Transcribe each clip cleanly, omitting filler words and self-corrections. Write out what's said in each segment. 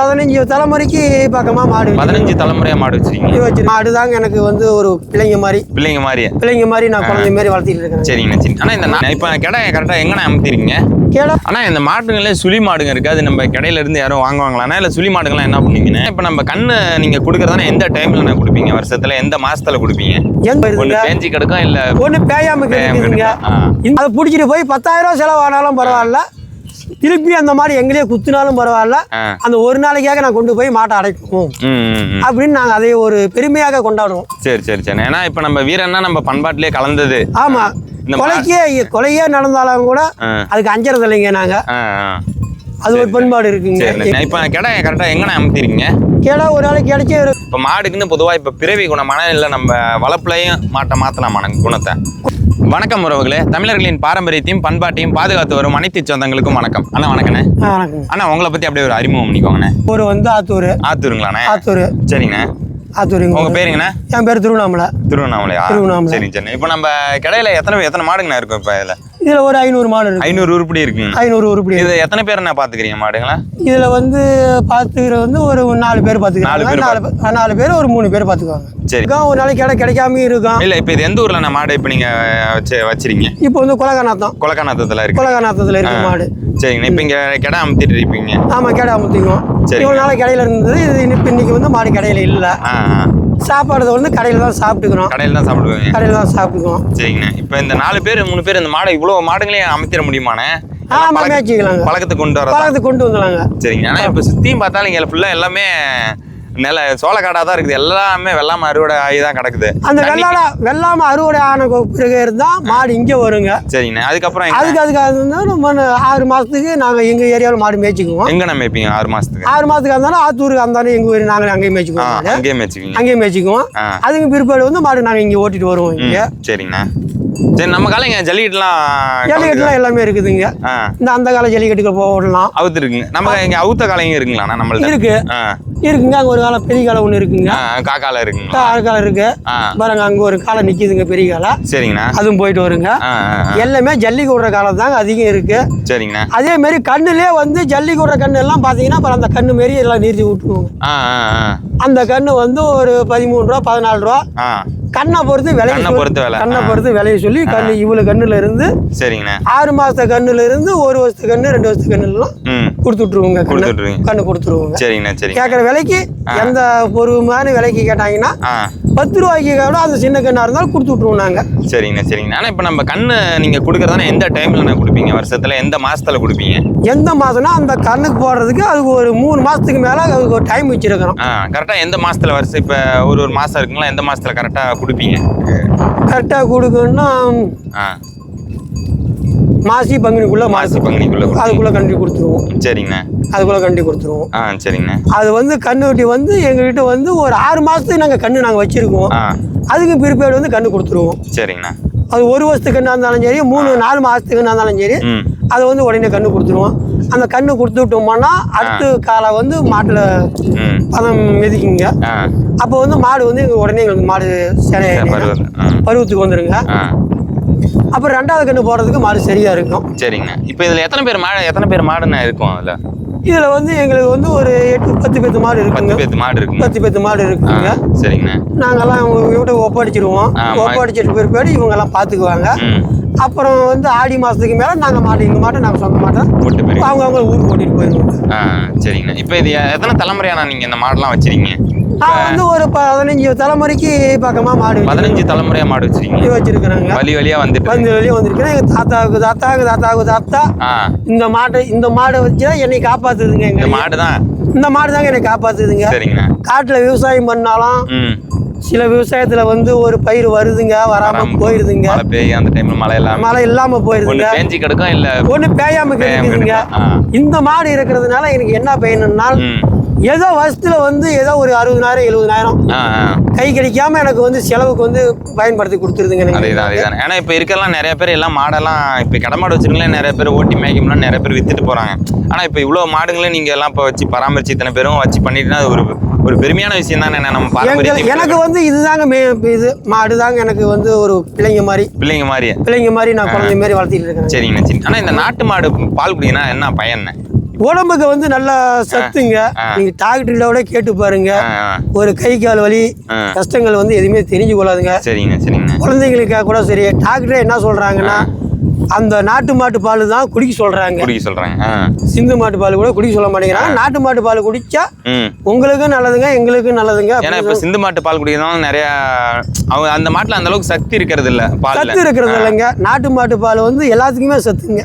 15 தலைமுறைக்கு பக்கமா மாடு 15 தலைமுறையா மாடு வச்சிருக்கீங்க. மாடு தாங்க எனக்கு வந்து ஒரு பிள்ளைங்க மாதிரி நான் குழந்தை மாதிரி வளர்த்திட்டு இருக்கேன். சரிங்கண்ணா சரி. ஆனா இந்த இப்ப கடை கரெக்டா எங்கண்ணா அமுத்திருக்கீங்க? ஆனா இந்த மாடுங்களே சுழி மாடுங்க இருக்கு, அது நம்ம கடையில இருந்து யாரும் வாங்குவாங்களாண்ணா இல்ல சுழி மாடுகள்லாம் என்ன பண்ணுவீங்கன்னா இப்ப நம்ம கண்ணு நீங்க குடுக்கறதானே எந்த டைம்ல நான் கொடுப்பீங்க, வருஷத்துல எந்த மாசத்துல கொடுப்பீங்க? ஒண்ணு பேஞ்சி கிடக்கும் இல்ல ஒண்ணு பேயாம கிடைக்குதுங்க. அதை பிடிச்சிட்டு போய் 10,000 ரூபாய் செலவானாலும் பரவாயில்ல, திருப்பி அந்த மாதிரி எங்களையே குத்துனாலும் பரவாயில்ல, அந்த ஒரு நாளைக்காக நான் கொண்டு போய் மாட்டை அடைப்போம் அப்படின்னு நாங்க அதை ஒரு பெருமையாக கொண்டாடுவோம். சரி சரி சரி. ஏன்னா இப்ப நம்ம வீரன்னா நம்ம பண்பாட்டிலே கலந்தது. ஆமா, கொலையே நடந்தாலும் கூட அதுக்கு அஞ்சறது இல்லைங்க நாங்க. அது ஒரு பண்பாடு இருக்குங்க. இப்ப கடை கரெக்டா எங்கண்ணா அமுத்திருக்கீங்க? கேடா ஒரு நாளைக்கு கிடைச்சி இப்ப மாடுக்குன்னு பொதுவா இப்ப பிறவி குணமான இல்ல நம்ம வளர்ப்புலையும் மாட்டை மாத்தலாமான குணத்தை. வணக்கம் உறவுகளே, தமிழர்களின் பாரம்பரியத்தையும் பண்பாட்டையும் பாதுகாத்து வரும் அனைத்து சொந்தங்களுக்கும் வணக்கம். அண்ணா வணக்கண்ணே. அண்ணா உங்களை பத்தி அப்படியே ஒரு அறிமுகம் பண்ணிக்கோங்கண்ணே. ஒரு வந்து ஆத்தூருங்களாண்ணே? ஆத்தூர். சரிங்கண்ணே. ஆத்தூருங்க. உங்க பேருங்கண்ணா? என் பேர் திருவண்ணாமலை. திருவண்ணாமலையா? சரி சரி. இப்ப நம்ம கடையில எத்தனை மாடுங்கண்ணா இருக்கும் இப்ப இதுல ஒரு 500 மாடு இருக்கு. 500 உருப்படி இருக்குங்க. 500 உருப்படி. இது எத்தனை பேர் என்ன பாத்துக்கிறீங்க மாடுங்களா? இதுல வந்து பாத்துக்கிறது வந்து ஒரு 4 பேர் பாத்துக்கிறாங்க. 4 பேர் ஒரு 3 பேர் பாத்துக்குவாங்க. சரி. ஒரு நாளைக்கு கடை கிடைக்காம இருக்கும். இல்ல இப்ப இது எந்த ஊர்ல நான் மாடு இப்ப நீங்க வச்சிருக்கீங்க? இப்போ வந்து கொலகாநாத்தத்துல இருக்கு. கொலகாநாத்தத்துல இருக்கு மாடு. சரிங்க. இப்ப இங்க கடை அமுத்திட்டு இருப்பீங்க? ஆமா, கடை அமுத்திக்குவோம். இவ்வளவு நாளைக்கு கடையில இருந்தது, இது இன்னைக்கு வந்து மாடு கடையில இல்ல. சாப்பாடு வந்து கடையில தான் சாப்பிட்டுக்கிறோம். கடையில தான் சாப்பிடுவோம். சரிங்கண்ணா. இப்ப இந்த 4 பேர் 3 பேர் இந்த மாடை இவ்வளவு மாடுகளையும் அமைத்திட முடியுமாண்ணே? பழக்கத்துக்கு கொண்டு வரலாங்க. சரிங்க. ஆனா இப்ப சுத்தியும் பார்த்தாலும் இங்க ஃபுல்லா எல்லாமே சோளக்காடா தான் இருக்குது. எல்லாமே வெள்ளாம அறுவடை ஆகி தான் கிடக்குது. அந்த வெள்ளாம அறுவடை ஆன பிறகு இருந்தா மாடு இங்க வருங்க. சரிங்கண்ணா. அதுக்கப்புறம் நம்ம 6 மாசத்துக்கு நாங்க எங்க ஏரியாவில் மாடு மேய்ச்சிக்குவோம். எங்க நம்ம மேய்ப்பீங்க? 6 மாசத்துக்கு? 6 மாசத்துக்கு இருந்தாலும் ஆத்தூருக்கு இருந்தாலும் எங்க ஊர் நாங்களே அங்கேயே மேய்ச்சிக்குவோம். அங்கேயே மேய்ச்சிக்குவோம். அதுக்கு பிற்பாடு வந்து மாடு நாங்க இங்க ஓட்டிட்டு வருவோம் இங்க. சரிங்கண்ணா. சரி. நம்ம காலைங்க ஜல்லிக்கட்டுலாம் எல்லாமே இருக்குதுங்க. அந்த கால ஜல்லிக்கட்டுக்கு போடலாம். அவுத்து இருக்குங்க. நம்ம இங்க அவுத்த காலைங்க இருக்குங்களா? நம்மள்ட்ட இருக்குங்க. அங்க ஒரு காலை பெரிய காலை ஒண்ணு இருக்குங்க. காக்கால இருக்குங்க. காலை இருக்கு பாருங்க. அங்க ஒரு காலை நிக்குதுங்க, பெரிய காலை. சரிங்கண்ணா. அதுவும் போயிட்டு வருங்க. எல்லாமே ஜல்லி கூடுற காலம் தாங்க அதிகம் இருக்கு. சரிங்கண்ணா. அதே மாதிரி கண்ணுலயே வந்து ஜல்லி கூடுற கண்ணு எல்லாம் பாத்தீங்கன்னா அந்த கண்ணு மாரி எல்லாம் நிறுத்தி விட்டுருவோங்க. அந்த கண்ணு வந்து ஒரு 13 ரூபா 14 ரூபா கண்ணை பொறுத்து விலையை சொல்லி கண்ணு இவ்வளவு கண்ணுல இருந்து. சரிங்கண்ணா. 6 மாச கண்ணுல இருந்து 1 வருஷத்து கண்ணு 2 வருஷத்து கண்ணு எல்லாம் கொடுத்துட்டுருவோங்க. கண்ணு கொடுத்துருவோங்க. சரிங்கண்ணா. சரி. கேட்கற விலைக்கு எந்த பொறுமையான விலைக்கு கேட்டாங்கன்னா 10 ரூபாய்க்கு கூட அந்த சின்ன கண்ணா இருந்தாலும் கொடுத்து விட்டுருவோம் நாங்க. சரிங்கண்ணா. சரிங்கண்ணா. ஆனா இப்ப நம்ம கண்ணு நீங்க கொடுக்கறதானே எந்த டைம்ல நான் கொடுப்பீங்க? வருஷத்துல எந்த மாசத்துல கொடுப்பீங்க? எந்த மாசம்னா அந்த கண்ணுக்கு போடுறதுக்கு அதுக்கு ஒரு 3 மாசத்துக்கு மேல அதுக்கு ஒரு டைம் வச்சிருக்கிறோம். கரெக்டா எந்த மாசத்துல வருஷம் இப்ப ஒரு மாசம் இருக்குங்களா? எந்த மாசத்துல கரெக்டா கொடுப்பீங்க? கரெக்டா கொடுக்கணும்னா மாசி பங்குனிக்குள்ள அதுக்குள்ள கண்டி கொடுத்துருவோம். சரிங்கண்ணா. அதுக்குள்ள கண்டி கொடுத்துருவோம். சரிங்கண்ணா. அது வந்து கண்ணுட்டி வந்து எங்ககிட்ட வந்து ஒரு 6 மாசத்துக்கு நாங்க வச்சிருக்கோம். அதுக்கு பிற்பாடு வந்து கண்ணு கொடுத்துருவோம். சரிங்கண்ணா. அது 1 வருஷத்துக்கு கண்ணா இருந்தாலும் சரி, 3-4 மாசத்துக்கு இருந்தாலும் சரி, அதை வந்து உடனே கண்ணு கொடுத்துருவோம். அந்த கண்ணு கொடுத்து விட்டோம்னா அடுத்த காலை வந்து மாட்டுல பதம் மிதிக்குங்க. அப்போ வந்து மாடு வந்து உடனே எங்களுக்கு மாடு பருவத்துக்கு வந்துருங்க. அப்புறம் 2வது கண்ணு போடுறதுக்கு மாடு சரியா இருக்கும். சரிங்க. இப்போ இதுல எத்தனை பேர் மாடுன்னா இருக்கும்? இதுல வந்து எங்களுக்கு வந்து ஒரு 8-10 பேத்து மாடு இருக்குங்க. 10 பேத்து மாடு இருக்குங்க. சரிங்க. நாங்கெல்லாம் இவங்க ஒப்படைச்சிருவோம். ஒப்படைச்சிட்டு பிற்பாடு இவங்க எல்லாம் பாத்துக்குவாங்க. அப்புறம் வந்து ஆடி மாசத்துக்கு மேல நாங்க எங்க மாட்டை நாங்க சொந்த மாட்டோம் அவங்க ஊருக்கு ஓட்டிட்டு போயிருவோம். சரிங்க. இப்போ இது எத்தனை தலைமுறையா நீங்க இந்த மாடெல்லாம் வச்சிருக்கீங்க? நான் வந்து ஒரு 15 தலைமுறைக்கு பக்கமா மாடு 15 தலைமுறையா மாடு வச்சிருக்கிறாங்க. வழியா வந்திருக்கிறேன். எங்க தாத்தாவுக்கு தாத்தா இந்த மாடை வச்சுதான் என்னை காப்பாத்துதுங்க. இந்த மாடு தாங்க என்னை காப்பாத்துதுங்க. காட்டுல விவசாயம் பண்ணாலும் சில விவசாயத்துல வந்து ஒரு பயிர் வருதுங்க, வராம போயிருதுங்க. மழை இல்லாம போயிருதுங்க. ஒண்ணு பேயாம கிடைக்குதுங்க. இந்த மாடு இருக்கிறதுனால எனக்கு என்ன பயனுன்னா ஏதோ வருஷத்துல வந்து ஏதோ ஒரு 60,000-70,000 கை கிடைக்காம எனக்கு வந்து செலவுக்கு வந்து பயன்படுத்தி கொடுத்துருதுங்க. ஏன்னா இப்ப இருக்கலாம் நிறைய பேர் எல்லாம் மாடெல்லாம் இப்ப கடை மாடு வச்சிருக்கீங்களா, நிறைய பேர் ஓட்டி மேய்க்கணும்னா நிறைய பேர் வித்துட்டு போறாங்க. ஆனா இப்ப இவ்வளவு மாடுங்களும் நீங்க எல்லாம் இப்ப வச்சு பராமரிச்சு இத்தனை பேரும் வச்சு பண்ணிட்டுனா அது ஒரு பெருமையான விஷயம் தானே. நம்ம பாரம்பரியம் எனக்கு வந்து இதுதாங்க இது மாடுதாங்க எனக்கு வந்து ஒரு பிள்ளைங்க மாதிரி நான் குழந்தை மாதிரி வளர்த்திட்டு இருக்கேன். சரிங்க. சரி. ஆனா இந்த நாட்டு மாடு பால் குடினா என்ன பயன்? உடம்புக்கு வந்து நல்ல சத்துங்க. நீங்க டாக்டரோட கேட்டு பாருங்க. ஒரு கை கால் வலி கஷ்டங்கள் வந்து எதுவுமே தெரிஞ்சு கொள்ளாதுங்க. சரிங்க சரிங்க. குழந்தைங்களுக்காக கூட சரி, டாக்டரே என்ன சொல்றாங்கன்னா அந்த நாட்டு மாட்டு பால் தான் குடிக்க சொல்றாங்க. சிந்து மாட்டு பால் கூட குடிக்க சொல்ல மாட்டேங்கிறாங்க. நாட்டு மாட்டு பால் குடிச்சா உங்களுக்கும் நல்லதுங்க, எங்களுக்கும் நல்லதுங்க. ஏன்னா இப்ப சிந்து மாட்டு பால் குடிக்கிறதால நிறைய அவங்க அந்த மாட்டுல அந்த அளவுக்கு சக்தி இருக்கிறது இல்ல. சத்து இருக்கிறது இல்லைங்க. நாட்டு மாட்டு பால் வந்து எல்லாத்துக்குமே சத்துங்க.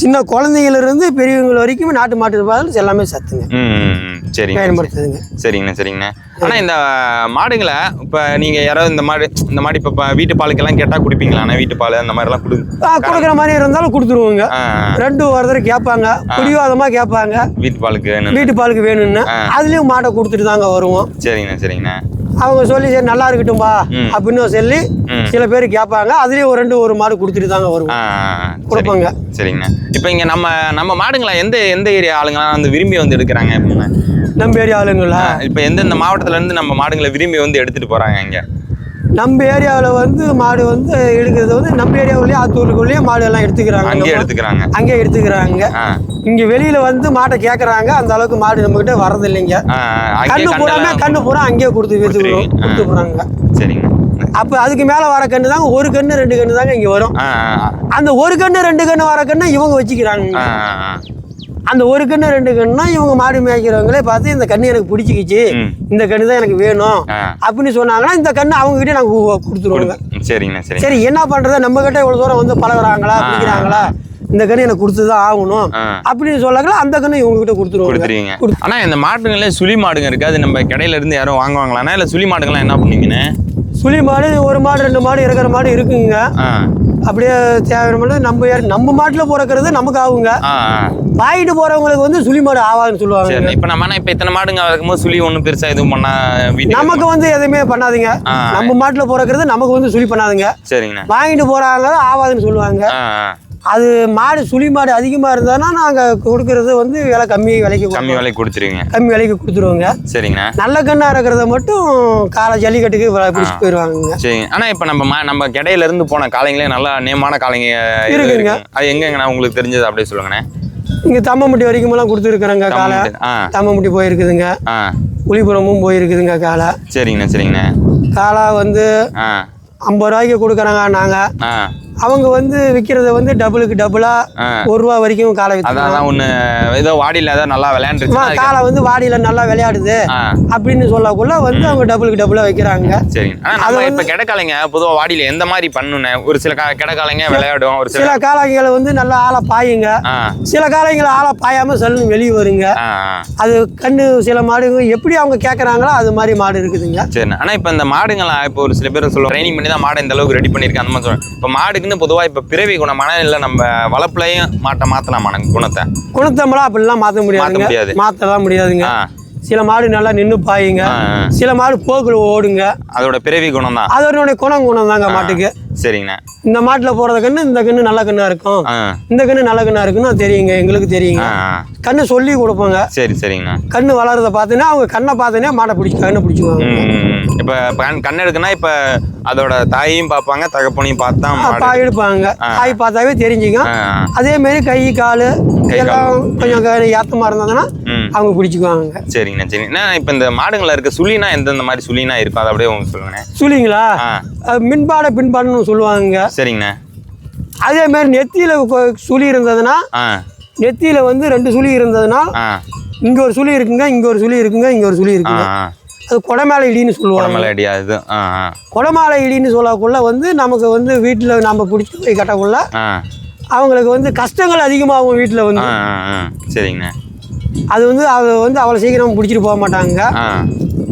சின்ன குழந்தைங்கள இருந்து பெரியவங்க வரைக்கும் நாட்டு மாட்டு பால் எல்லாமே சத்துங்க. சரிங்க பயன்படுத்துதுங்க. சரிங்கண்ணா சரிங்கண்ணா. ஆனா இந்த மாடுங்களை இப்ப நீங்க யாராவது இந்த மாடு இப்ப வீட்டு பாலுக்கெல்லாம் கேட்டா குடிப்பீங்களா? வீட்டு பால் அந்த மாதிரி எல்லாம் கொடுக்குற மாதிரி இருந்தாலும் கொடுத்துருவோங்க. ரெண்டு ஒருத்தர் கேட்பாங்க, பிடிவாதமா கேட்பாங்க வீட்டு பாலுக்கு வேணும்னு. அதுலயும் மாட்டை கொடுத்துட்டு தாங்க வருவோம். சரிங்கண்ணா சரிங்கண்ணா. அவங்க சொல்லி சரி நல்லா இருக்கட்டும்பா அப்படின்னு சொல்லி சில பேர் கேட்பாங்க. அதுலயும் ஒரு மாடு கொடுத்துட்டு தாங்க வருவோம், கொடுப்பாங்க. சரிங்கண்ணா. இப்ப இங்க நம்ம மாடுங்களா எந்த ஏரியா ஆளுங்களா வந்து விரும்பி வந்து எடுக்கிறாங்க? நம்ம ஏரியா ஆளுங்களா இப்ப எந்தெந்த மாவட்டத்துல இருந்து நம்ம மாடுங்களை விரும்பி வந்து எடுத்துட்டு போறாங்க? இங்க நம்ம ஏரியாவில் வந்து மாடு வந்து எடுக்கிறது வந்து நம்ம ஏரியாவுலயே ஆத்தூருக்குள்ளேயே மாடு எல்லாம் எடுத்துக்கிறாங்க. அங்கேயே எடுத்துக்கிறாங்க. இங்க வெளியில வந்து மாட்டை கேட்கறாங்க. அந்த அளவுக்கு மாடு நம்ம கிட்ட வர்றது இல்லைங்க. கண்ணு பூரா அங்கேயே கொடுத்து போறாங்க. சரிங்க. அப்ப அதுக்கு மேல வர கண்ணு தாங்க, ஒரு கண்ணு 2 கண்ணு தாங்க இங்க வரும். அந்த ஒரு கண்ணு 2 கண்ணு வர கண்ணு இவங்க வச்சுக்கிறாங்க. அந்த ஒரு கண்ணு 2 கண்ணுனா இவங்க மாடு மேய்க்கிறவங்களே பார்த்து இந்த கண்ணு எனக்கு பிடிச்சிக்கிச்சு, இந்த கண்ணு தான் எனக்கு வேணும் அப்படின்னு சொன்னாங்கன்னா இந்த கண்ணு அவங்க கிட்டே நாங்கள் கொடுத்துருவோங்க. சரிங்க சரி. சரி என்ன பண்றது, நம்ம கிட்ட இவ்வளவு தூரம் வந்து பழகுறாங்களா பிடிக்கிறாங்களா, இந்த கண்ணு எனக்கு கொடுத்துதான் ஆகணும் அப்படின்னு சொல்லலாம். அந்த கண்ணு இவங்க கிட்ட கொடுத்துருவாங்க. ஆனா இந்த மாடுங்களே சுழி மாடுங்க இருக்கு, அது நம்ம கடையில இருந்து யாரும் வாங்குவாங்களா? இல்ல சுழி மாடுங்கள்லாம் என்ன பண்ணீங்கன்னு? சுழி மாடு 1 மாடு 2 மாடு இருக்கிற மாடு இருக்குங்க. அப்படியே தேவையான நம்ம மாட்டுல பிறக்கிறது நமக்கு ஆகுங்க. வாங்கிட்டு போறவங்களுக்கு வந்து சுழி மாடு ஆகாதுன்னு சொல்லுவாங்க. இப்ப இத்தனை மாடுங்க இருக்கும்போது சுழி ஒண்ணும் பெருசா எதுவும் பண்ணா நமக்கு வந்து எதுவுமே பண்ணாதீங்க. நம்ம மாட்டுல பிறக்கிறது நமக்கு வந்து சுழி பண்ணாதுங்க. சரிங்க. வாங்கிட்டு போறாங்க ஆகாதுன்னு சொல்லுவாங்க. அது மாடு சுழி மாடு அதிகமா இருந்தானா நாங்க கொடுக்கறது வந்து விலை கம்மி விலைக்கு கொடுத்துருவீங்க. கம்மி விலைக்கு கொடுத்துருவோங்க. சரிங்க. நல்ல கண்ணா இருக்கிறத மட்டும் காலை ஜல்லிக்கட்டுக்கு பிடிச்சிட்டு போயிருவாங்க. சரிங்க. ஆனா இப்ப நம்ம கடையில இருந்து போன காளைங்களே நல்ல நேமான காளைங்க இருக்குங்க. அது எங்கங்கண்ணா உங்களுக்கு தெரிஞ்சது அப்படியே சொல்லுங்கண்ணே. இங்க தம்மம்பட்டி வரைக்கும் எல்லாம் கொடுத்துருக்குறேங்க காலை. தம்மம்பட்டி போயிருக்குதுங்க, புலிபுரமும் போயிருக்குதுங்க காலை. சரிங்கண்ணா சரிங்கண்ணா. காலை வந்து 50 ரூபாய்க்கு கொடுக்குறாங்க. நாங்க அவங்க வந்து விற்கிறத வந்து டபுளுக்கு டபுளா 1 ரூபா வரைக்கும் காலை ஏதோ வாடியில ஏதோ நல்லா விளையாண்டு காலை வந்து வாடியில நல்லா விளையாடுது அப்படின்னு சொல்லக்குள்ள வந்து அவங்க டபுளுக்கு டபுளா வைக்கிறாங்க. இப்ப கிடக்காலைங்க பொதுவா வாடியில எந்த மாதிரி பண்ணுன ஒரு சில கிடக்காலைங்க விளையாடும், ஒரு சில காளைங்களை வந்து நல்லா ஆளை பாயுங்க, சில காளைங்களை ஆளை பாயாம சல்லுன்னு வெளியே வருங்க. அது கண்ணு சில மாடுங்க எப்படி அவங்க கேட்கறாங்களோ அது மாதிரி மாடு இருக்குதுங்க. சரி. ஆனா இப்ப இந்த மாடுங்களா இப்ப ஒரு சில பேர் சொல்லுவாங்க ட்ரைனிங் பண்ணி தான் மாடை இந்த அளவுக்கு ரெடி பண்ணிருக்காங்க அந்த மாதிரி சொல்லுவாங்க. இப்ப மாடு பொதுவா இப்ப பிறவி குணமான இல்ல நம்ம வளர்ப்புலயும் மாத்தலாமா குணத்தை அப்படிலாம் மாத்த மாத்ததான் முடியாதுங்க. சில மாடு நல்லா நின்று பாயுங்க, சில மாடு போக்குல ஓடுங்க. அதோட பிறவி குணம் தான், அதோட குணம் தாங்க மாட்டுக்கு. சரிங்கண்ணா. இந்த மாட்டுல போறது கண்ணு இந்த கண்ணு நல்ல கண்ணா இருக்கும், இந்த கண்ணு நல்ல கண்ணா இருக்குன்னு தெரியுங்க, எங்களுக்கு தெரியுங்க. கண்ணு சொல்லி கொடுப்பாங்க. சரி சரிங்கண்ணா. கண்ணு வளர்றத பார்த்தீங்கன்னா அவங்க கண்ணை பார்த்தீங்கன்னா மாடை கண்ணை பிடிச்சுக்குவாங்க. இப்ப கண்ணு எடுக்குன்னா இப்ப அதோட தாயையும் பார்ப்பாங்க, தகப்பனையும் பார்த்தா எடுப்பாங்க. தாய் பார்த்தாவே தெரிஞ்சுங்க. அதே மாதிரி கை காலு எல்லாம் கொஞ்சம் ஏத்தமா இருந்ததுன்னா அவங்க பிடிச்சுக்குவாங்க. சரிங்கண்ணா சரிங்கண்ணா. இப்ப இந்த மாடுங்கள இருக்க சுழினா எந்தெந்த மாதிரி சுழினா இருக்கும் அதை அப்படியே உங்களுக்கு சொல்லுங்க. சுழிங்களா மின்பாட பின்பாடுன்னு சொல்லுவாங்க. சரிங்கண்ணா. அதே மாதிரி நெத்தியில சுழி இருந்ததுன்னா நெத்தியில வந்து 2 சுழி இருந்ததுன்னா இங்க ஒரு சுழி இருக்குங்க, இங்க ஒரு சுழி இருக்குங்க, இங்க ஒரு சுழி இருக்குங்க. அது கொடமேல இடின்னு சொல்லுவாங்க. கொடமேல இடின்னு சொல்லக்குள்ள வந்து நமக்கு வந்து வீட்டுல நம்ம பிடிச்சி போய் கட்டக்குள்ள அவங்களுக்கு வந்து கஷ்டங்கள் அதிகமாகும் வீட்டுல வந்து. சரிங்கண்ணா. அது வந்து அவ்வளவு சீக்கிரம் பிடிச்சிட்டு போக மாட்டாங்க.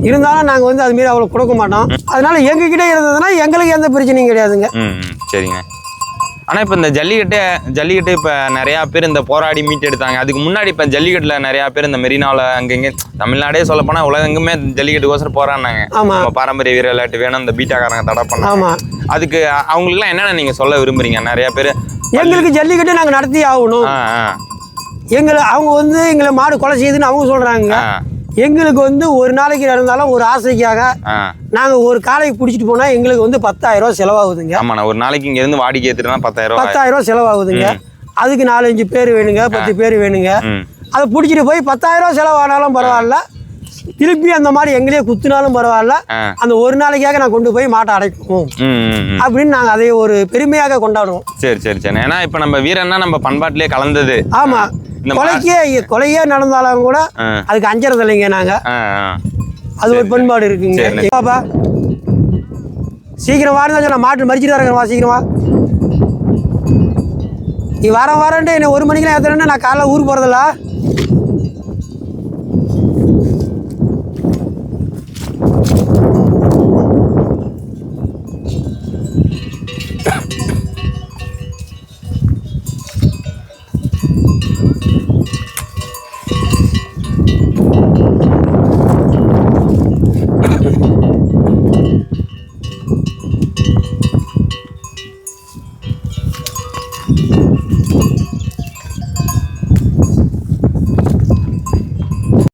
இருந்தாலும் நாங்க வந்து அது மாரி அவ்வளவு கொடுக்க மாட்டோம். அதனால எங்க கிட்ட இருந்ததுன்னா எங்களுக்கு எந்த பிரச்சனையும் கிடையாதுங்க. சரிங்க. ஆனா இப்ப இந்த ஜல்லிக்கட்டு இப்ப நிறைய பேர் இந்த போராடி மீட் எடுத்தாங்க. அதுக்கு முன்னாடி இப்ப ஜல்லிக்கட்டுல நிறைய பேர் இந்த மெரினால அங்கங்க தமிழ்நாடே சொல்ல போனா உலகெங்குமே ஜல்லிக்கட்டுக்கோசரம் போராடினாங்க. பாரம்பரிய வீர விளையாட்டு வேணும், இந்த பீட்டாக்காரங்க தடை பண்ணாங்க. அதுக்கு அவங்களுக்கு எல்லாம் என்னென்ன நீங்க சொல்ல விரும்புறீங்க? நிறைய பேர் எங்களுக்கு ஜல்லிக்கட்டு நாங்க நடத்தி ஆகணும், அவங்க வந்து எங்களை மாடு கொலை செய்யுதுன்னு அவங்க சொல்றாங்க. எங்களுக்கு வந்து ஒரு நாளைக்கு இருந்தாலும் ஒரு ஆசைக்காக நாங்க ஒரு காளைக்கு பிடிச்சிட்டு போனா எங்களுக்கு வந்து 10,000 ரூபாய் செலவாகுதுங்க. ஆமா, ஒரு நாளைக்கு இங்க இருந்து வாடிக்கை ஏத்துனா 10,000 ரூபாய் செலவாகுதுங்க. அதுக்கு 4-5 பேர் வேணுங்க, 10 பேர் வேணுங்க. அதை பிடிச்சிட்டு போய் 10,000 ரூபா செலவானாலும் பரவாயில்ல, திருப்பி அந்த மாதிரி எங்களையே குத்துனாலும் பரவாயில்ல, அந்த ஒரு நாளைக்காக நான் கொண்டு போய் மாட்டை அடைக்கணும் அப்படின்னு நாங்கள் அதை ஒரு பெருமையாக கொண்டாடுவோம். சரி சரி சரி. ஏன்னா இப்போ நம்ம வீரன்னா நம்ம பண்பாட்டிலே கலந்தது. ஆமாம், கொலையே நடந்தாலும் கூட அதுக்கு அஞ்சறது இல்லைங்க நாங்கள். அது ஒரு பண்பாடு இருக்குங்க. பாப்பா சீக்கிரம் வாருங்க, நான் மாட்டு மறிச்சுட்டு வரேன், சீக்கிரமா நீ வரேன்ட்டு என்னை 1 மணிக்கெல்லாம் ஏற்றுறேன்னா நான் காலைல ஊருக்கு போகிறதில்ல.